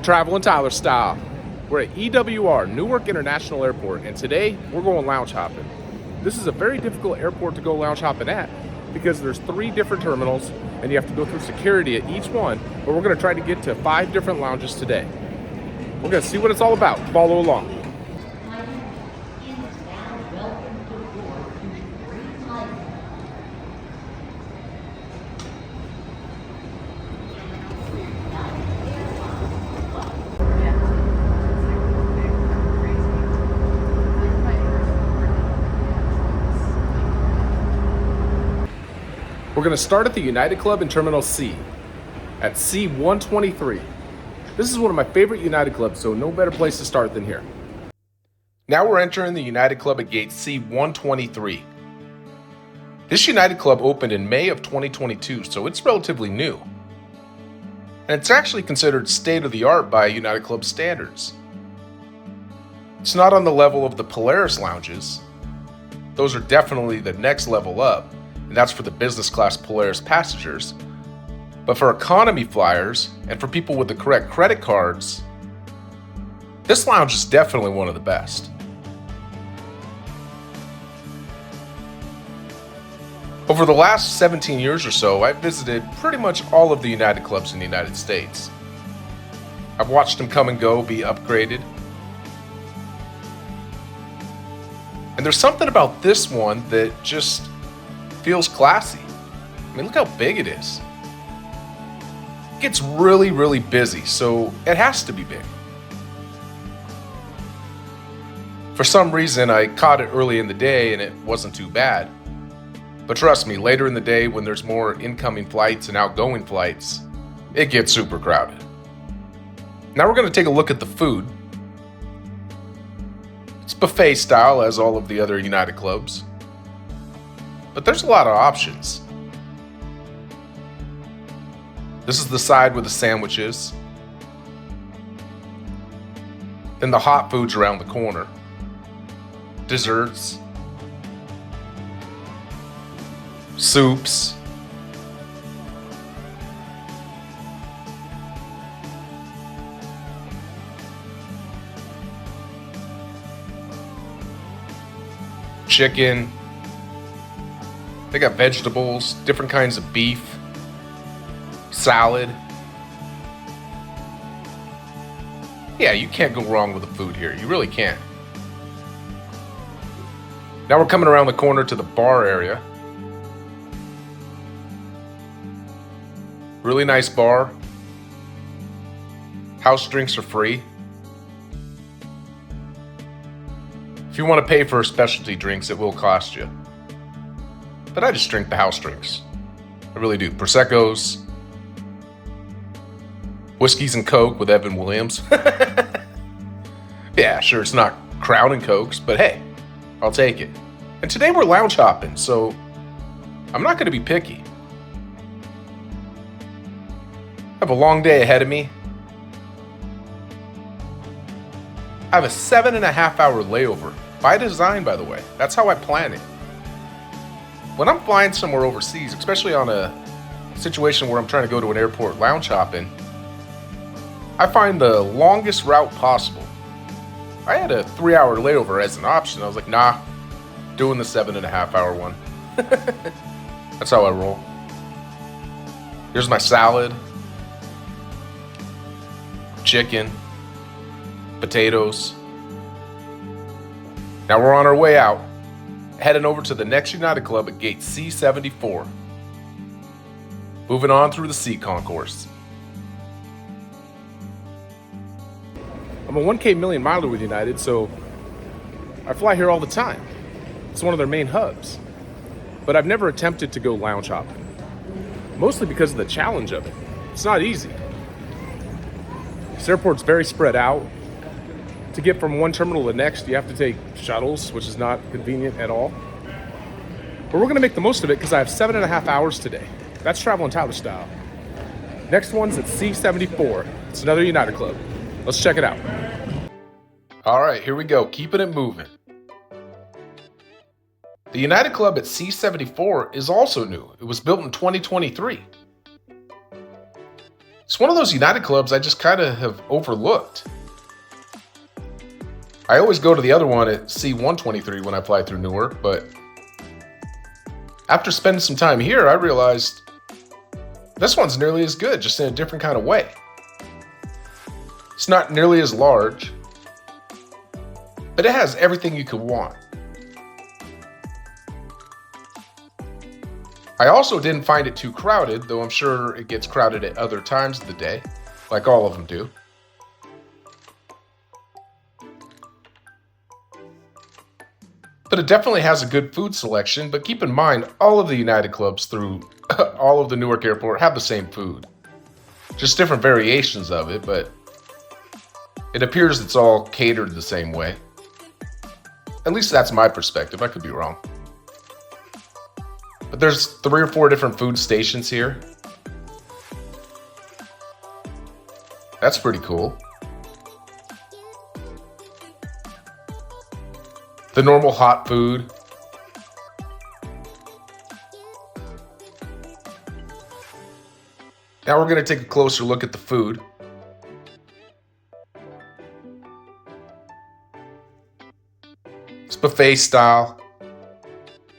Traveling Tyler style. We're at EWR, Newark International Airport, and today we're going lounge hopping. This is a very difficult airport to go lounge hopping at because there's 3 different terminals and you have to go through security at each one, but we're gonna try to get to 5 different lounges today. We're gonna see what it's all about. Follow along. We're going to start at the United Club in Terminal C, at C123. This is one of my favorite United Clubs, so no better place to start than here. Now we're entering the United Club at gate C123. This United Club opened in May of 2022, so it's relatively new. And it's actually considered state-of-the-art by United Club standards. It's not on the level of the Polaris lounges. Those are definitely the next level up. And that's for the business class Polaris passengers. But for economy flyers and for people with the correct credit cards, this lounge is definitely one of the best. Over the last 17 years or so, I've visited pretty much all of the United Clubs in the United States. I've watched them come and go, be upgraded. And there's something about this one that just feels classy. I mean, look how big it is. It gets really, really busy, so it has to be big. For some reason, I caught it early in the day and it wasn't too bad. But trust me, later in the day when there's more incoming flights and outgoing flights, it gets super crowded. Now we're going to take a look at the food. It's buffet style as all of the other United Clubs. But there's a lot of options. This is the side with the sandwiches. Then the hot foods around the corner. Desserts. Soups. Chicken. They got vegetables, different kinds of beef, salad. Yeah, you can't go wrong with the food here. You really can't. Now we're coming around the corner to the bar area. Really nice bar. House drinks are free. If you want to pay for specialty drinks, it will cost you. But I just drink the house drinks. I really do. Prosecco's, whiskeys and Coke with Evan Williams. Yeah, sure, it's not Crown and Cokes, but hey, I'll take it. And today we're lounge hopping, so I'm not going to be picky. I have a long day ahead of me. I have a 7.5-hour layover. By design, by the way. That's how I plan it. When I'm flying somewhere overseas, especially on a situation where I'm trying to go to an airport lounge hopping, I find the longest route possible. I had a 3-hour layover as an option. I was like, nah, doing the 7.5-hour one. That's how I roll. Here's my salad, chicken, potatoes. Now we're on our way out, heading over to the next United Club at gate C74. Moving on through the C concourse. I'm a 1K million miler with United, so I fly here all the time. It's one of their main hubs. But I've never attempted to go lounge hopping, mostly because of the challenge of it. It's not easy. This airport's very spread out. To get from one terminal to the next, you have to take shuttles, which is not convenient at all. But we're gonna make the most of it because I have 7.5 hours today. That's traveling Tyler style. Next one's at C74. It's another United Club. Let's check it out. All right, here we go, keeping it moving. The United Club at C74 is also new. It was built in 2023. It's one of those United clubs I just kind of have overlooked. I always go to the other one at C123 when I fly through Newark, but after spending some time here, I realized this one's nearly as good, just in a different kind of way. It's not nearly as large, but it has everything you could want. I also didn't find it too crowded, though I'm sure it gets crowded at other times of the day, like all of them do. But it definitely has a good food selection, but keep in mind, all of the United clubs through all of the Newark Airport have the same food. Just different variations of it, but it appears it's all catered the same way. At least that's my perspective, I could be wrong. But there's 3 or 4 different food stations here. That's pretty cool. The normal hot food. Now we're going to take a closer look at the food. It's buffet style.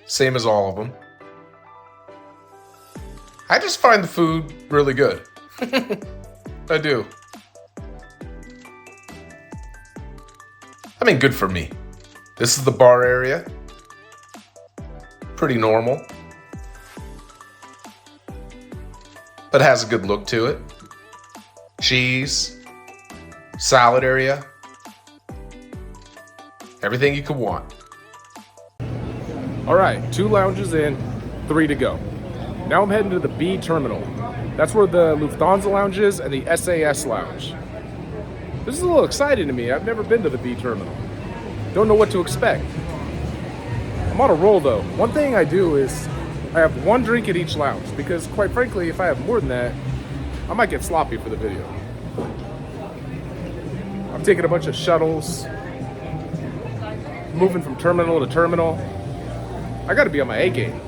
Same as all of them. I just find the food really good. I do. I mean, good for me. This is the bar area. Pretty normal. But it has a good look to it. Cheese. Salad area. Everything you could want. All right, 2 lounges in, 3 to go. Now I'm heading to the B terminal. That's where the Lufthansa lounge is and the SAS lounge. This is a little exciting to me. I've never been to the B terminal. Don't know what to expect. I'm on a roll though. One thing I do is I have 1 drink at each lounge because quite frankly, if I have more than that, I might get sloppy for the video. I'm taking a bunch of shuttles, moving from terminal to terminal. I gotta be on my A game.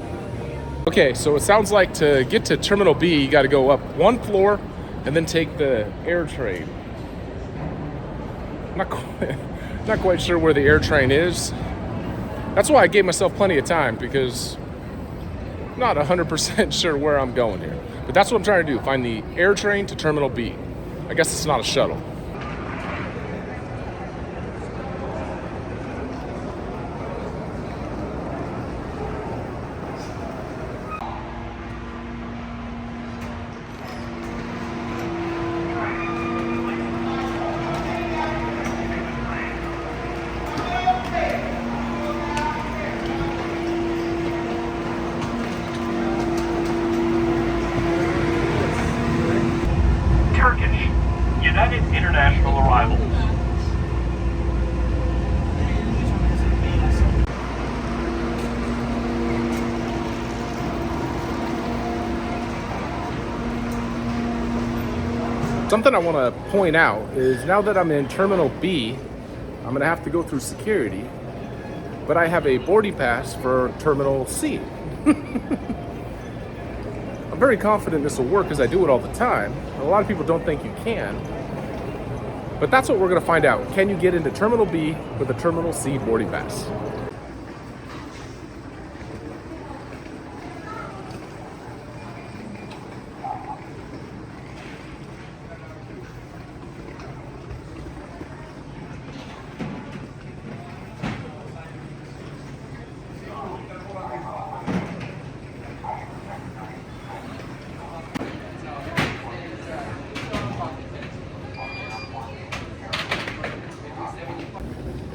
Okay, so it sounds like to get to Terminal B, you gotta go up 1 floor and then take the air train. Not quite sure where the air train is. That's why I gave myself plenty of time because I'm not 100% sure where I'm going here. But that's what I'm trying to do, find the air train to Terminal B. I guess it's not a shuttle. United International arrivals. Something I want to point out is now that I'm in Terminal B, I'm going to have to go through security, but I have a boarding pass for Terminal C. I'm very confident this will work because I do it all the time. A lot of people don't think you can, but that's what we're going to find out. Can you get into Terminal B with a Terminal C boarding pass?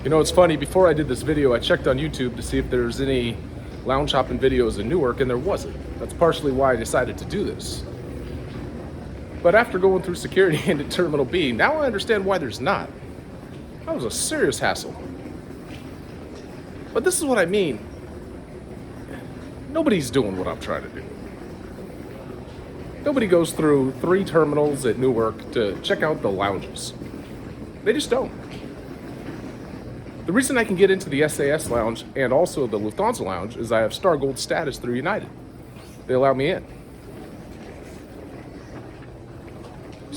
You know, it's funny, before I did this video, I checked on YouTube to see if there's any lounge hopping videos in Newark, and there wasn't. That's partially why I decided to do this. But after going through security into Terminal B, now I understand why there's not. That was a serious hassle. But this is what I mean. Nobody's doing what I'm trying to do. Nobody goes through 3 terminals at Newark to check out the lounges. They just don't. The reason I can get into the SAS lounge and also the Lufthansa lounge is I have Star Gold status through United. They allow me in.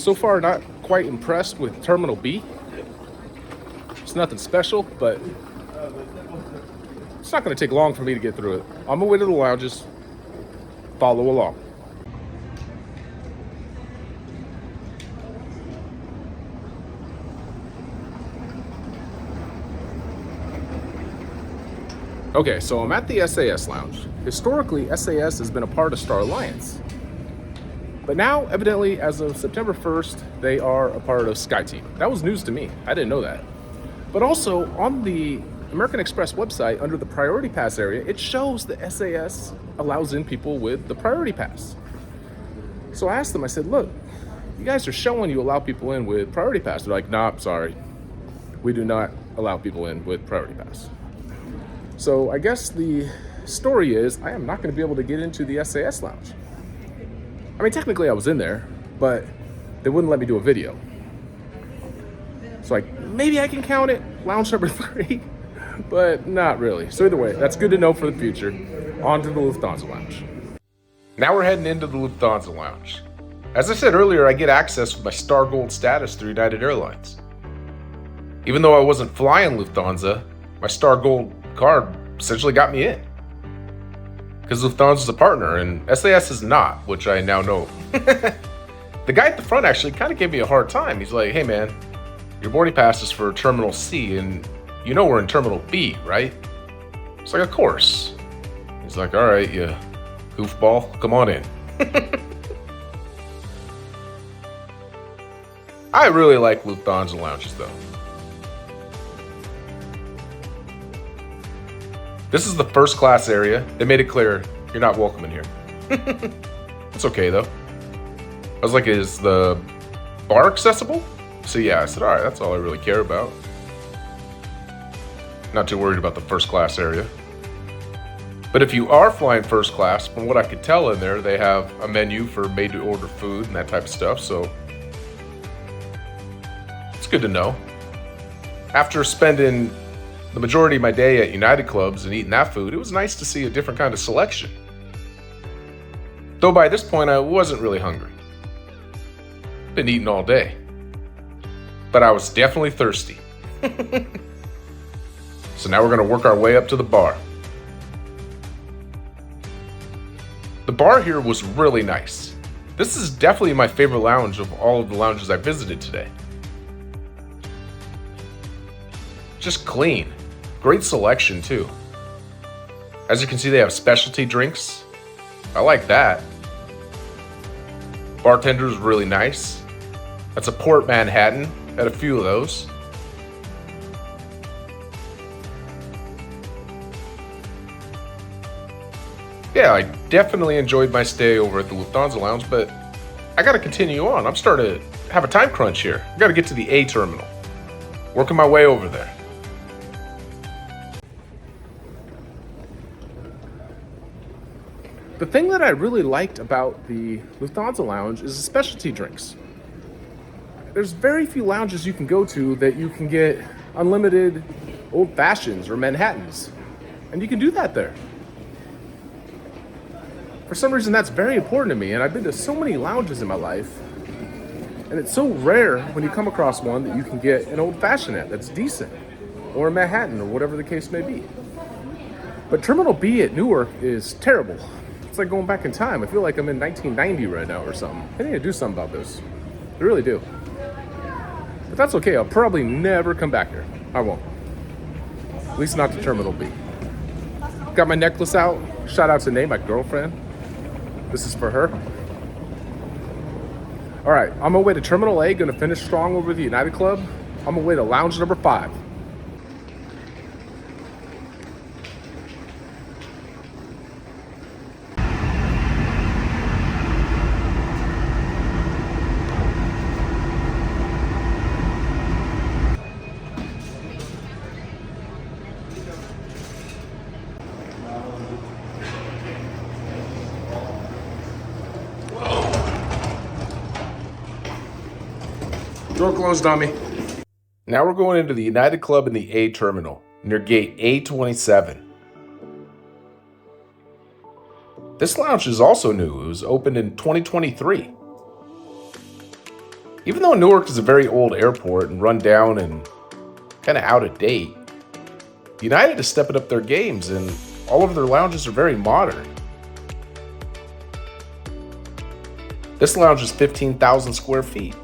So far, not quite impressed with Terminal B. It's nothing special, but it's not going to take long for me to get through it. On my way to the lounges. Follow along. Okay, so I'm at the SAS lounge. Historically, SAS has been a part of Star Alliance. But now, evidently, as of September 1st, they are a part of SkyTeam. That was news to me. I didn't know that. But also, on the American Express website, under the Priority Pass area, it shows that SAS allows in people with the Priority Pass. So I asked them, I said, look, you guys are showing you allow people in with Priority Pass. They're like, nah, sorry. We do not allow people in with Priority Pass. So I guess the story is I am not going to be able to get into the SAS lounge. I mean, technically I was in there, but they wouldn't let me do a video. So maybe I can count it, lounge number 3, but not really. So either way, that's good to know for the future. On to the Lufthansa lounge. Now we're heading into the Lufthansa lounge. As I said earlier, I get access with my Star Gold status through United Airlines. Even though I wasn't flying Lufthansa, my Star Gold card essentially got me in. Because Lufthansa is a partner and SAS is not, which I now know. The guy at the front actually kind of gave me a hard time. He's like, hey man, your boarding pass is for Terminal C and you know we're in Terminal B, right? It's like, of course. He's like, all right, you goofball, come on in. I really like Lufthansa lounges though. This is the first class area. They made it clear, you're not welcome in here. It's okay though. I was like, is the bar accessible? So yeah, I said, all right, that's all I really care about. Not too worried about the first class area. But if you are flying first class, from what I could tell in there, they have a menu for made to order food and that type of stuff, so it's good to know. After spending the majority of my day at United Clubs and eating that food, it was nice to see a different kind of selection. Though by this point, I wasn't really hungry. Been eating all day. But I was definitely thirsty. So now we're gonna work our way up to the bar. The bar here was really nice. This is definitely my favorite lounge of all of the lounges I visited today. Just clean. Great selection too. As you can see, they have specialty drinks. I like that. Bartender's really nice. That's a Port Manhattan. Had a few of those. Yeah, I definitely enjoyed my stay over at the Lufthansa lounge, but I gotta continue on. I'm starting to have a time crunch here. I gotta get to the A terminal. Working my way over there. The thing that I really liked about the Lufthansa lounge is the specialty drinks. There's very few lounges you can go to that you can get unlimited old fashions or Manhattans. And you can do that there. For some reason, that's very important to me. And I've been to so many lounges in my life. And it's so rare when you come across one that you can get an old fashioned at that's decent. Or a Manhattan or whatever the case may be. But Terminal B at Newark is terrible. It's like going back in time. I feel like I'm in 1990 right now or something. I need to do something about this. I really do. But that's okay. I'll probably never come back here. I won't. At least not to Terminal B. Got my necklace out. Shout out to Nate, my girlfriend. This is for her. All right, on my way to Terminal A. Gonna finish strong over the United Club. On my way to lounge number 5. Door closed on me. Now we're going into the United Club in the A terminal, near gate A27. This lounge is also new. It was opened in 2023. Even though Newark is a very old airport and run down and kind of out of date, United is stepping up their games and all of their lounges are very modern. This lounge is 15,000 square feet.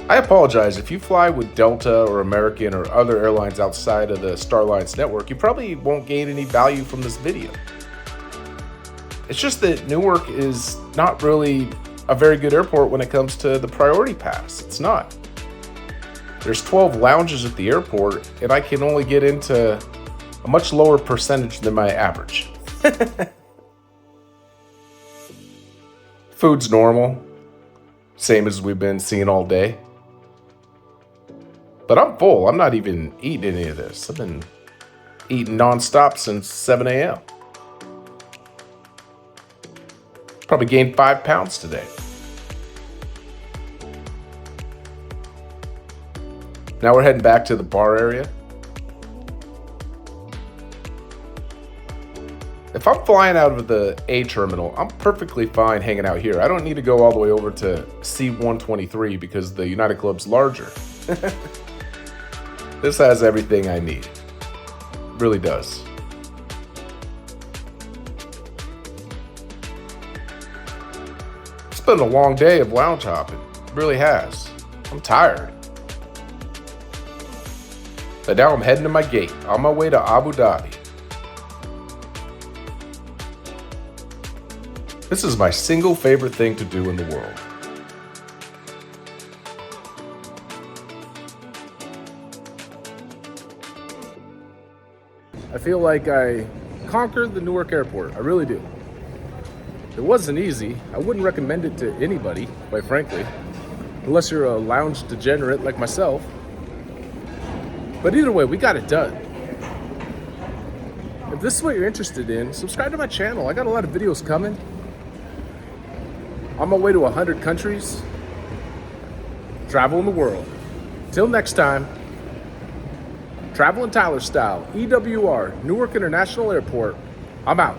I apologize, if you fly with Delta or American or other airlines outside of the Star Alliance network, you probably won't gain any value from this video. It's just that Newark is not really a very good airport when it comes to the priority pass. It's not. There's 12 lounges at the airport, and I can only get into a much lower percentage than my average. Food's normal, same as we've been seeing all day. But I'm full. I'm not even eating any of this. I've been eating nonstop since 7 a.m. Probably gained 5 pounds today. Now we're heading back to the bar area. If I'm flying out of the A terminal, I'm perfectly fine hanging out here. I don't need to go all the way over to C123 because the United Club's larger. This has everything I need. It really does. It's been a long day of lounge hopping. It really has. I'm tired. But now I'm heading to my gate, on my way to Abu Dhabi. This is my single favorite thing to do in the world. I feel like I conquered the Newark airport. I really do. It wasn't easy. I wouldn't recommend it to anybody, quite frankly, unless you're a lounge degenerate like myself. But either way, we got it done. If this is what you're interested in, subscribe to my channel. I got a lot of videos coming. On my way to 100 countries, traveling the world. Till next time, traveling Tyler style, EWR, Newark International Airport. I'm out.